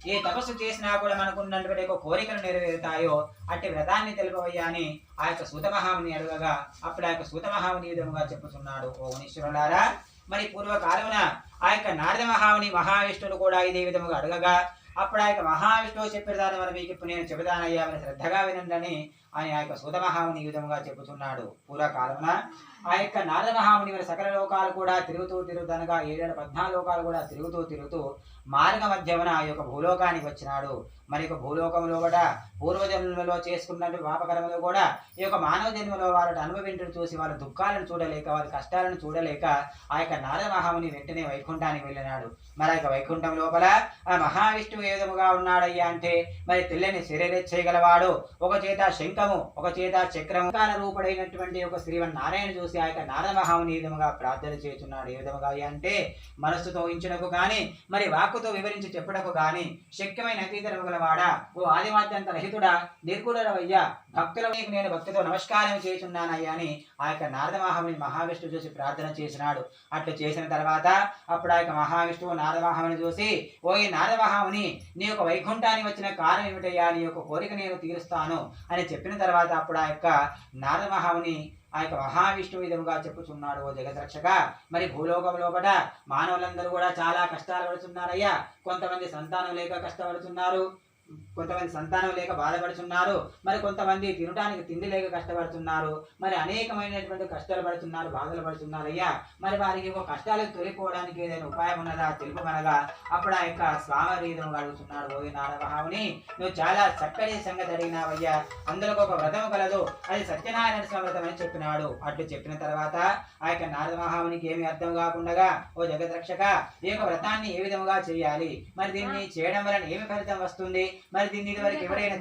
ఏ తపస్సు చేసినా కూడా మనకున్నటువంటి ఒక కోరికలు నెరవేరుతాయో అట్టి వ్రతాన్ని తెలుపవయ్యా అని ఆ యొక్క సూతమహాముని అడగగా అప్పుడు ఆ యొక్క సూతమహాముని ఈ విధముగా చెప్పుతున్నాడు. ఓ మునీశ్వరులారా, మరి పూర్వకాలమున ఆ యొక్క నారద మహాముని మహావిష్ణువును కూడా ఇదే విధముగా అడగగా అప్పుడు ఆ యొక్క మహావిష్ణువు చెప్పేదాన్ని మరి మీకు ఇప్పుడు నేను చెబుతానయ్యా అని శ్రద్ధగా వినండి అని ఆ యొక్క సూతమహాముని ఈ విధముగా చెబుతున్నాడు. పూర్వకాలమున ఆ యొక్క నారద మహాముని మరి సకల లోకాలు కూడా తిరుగుతూ అనగా 714 లోకాలు కూడా తిరుగుతూ మార్గ మధ్యమున ఆ యొక్క భూలోకానికి వచ్చినాడు. మరి యొక్క భూలోకంలో కూడా పూర్వజన్మలో చేసుకున్నట్టు పాపకర్మలు కూడా ఈ యొక్క మానవ జన్మలో వారు అనుభవించడం చూసి వాళ్ళ దుఃఖాలను చూడలేక వారి కష్టాలను చూడలేక ఆ యొక్క నారద మహాముని వెంటనే వైకుంఠానికి వెళ్ళినాడు. మరి ఆ యొక్క వైకుంఠం లోపల ఆ మహావిష్ణువు ఏ విధముగా ఉన్నాడయ్యా అంటే మరి తెల్లని శరీరెచ్చేయగలవాడు, ఒక చేత శంఖము ఒక చేత చక్రము కాల రూపుడైనటువంటి ఒక శ్రీవన్నారాయణ చూసి ఆ యొక్క నారద మహాముని ఈ విధముగా ప్రార్థన చేస్తున్నాడు. ఏ విధముగా అంటే మనస్సుతో ఊహించడకు గాని మరి వాక్కుతో వివరించి చెప్పుటకు గాని శక్యమైన అతీతరము గలవాడా, ఓ ఆదిమాత్యంత రహితుడా, నిర్గుణరవయ్యా, భక్తులకు నేను భక్తితో నమస్కారం చేస్తున్నానయ్యా అని ఆ యొక్క నారద మహాముని మహావిష్ణువు చూసి ప్రార్థన చేసినాడు. అట్లు చేసిన తర్వాత అప్పుడు ఆ యొక్క మహావిష్ణువు నారద మహాముని చూసి, ఓ ఈ నారద మహాముని, నీ యొక్క వైకుంఠానికి వచ్చిన కారణం ఏమిటయ్యా, నీ యొక్క కోరిక నేను తీరుస్తాను అని చెప్పిన తర్వాత అప్పుడు ఆ యొక్క నారద మహాముని ఆ యొక్క మహావిష్ణువు విధముగా చెప్పుచున్నాడు. ఓ జగద్రక్షక, మరి భూలోకం లోపల మానవులందరూ కూడా చాలా కష్టాలు పడుతున్నారయ్యా. కొంతమంది సంతానం లేక కష్టపడుతున్నారు, కొంతమంది సంతానం లేక బాధపడుతున్నారు, మరి కొంతమంది తినడానికి తిండి లేక కష్టపడుతున్నారు, మరి అనేకమైనటువంటి కష్టాలు పడుతున్నారు, బాధలు పడుతున్నారు అయ్యా. మరి వారికి ఒక కష్టాలకు తొలిపోవడానికి ఏదైనా ఉపాయం ఉన్నదా తెలుపమనగా అప్పుడు ఆ యొక్క స్వామరీధం అడుగుతున్నాడు. ఓ నారద మహాముని, నువ్వు చాలా చక్కటి సంగతి అడిగినావయ్యా. అందులో ఒక వ్రతం కలదు, అది సత్యనారాయణ స్వామి వ్రతం అని చెప్పినాడు. అట్లు చెప్పిన తర్వాత ఆ యొక్క నారద మహామునికి ఏమి అర్థం కాకుండా, ఓ జగద్రక్షక, ఈ యొక్క వ్రతాన్ని ఏ విధముగా చేయాలి, మరి దీన్ని చేయడం వలన ఏమి ఫలితం వస్తుంది, మరి దీన్ని ఇదివరకు ఎవరైనా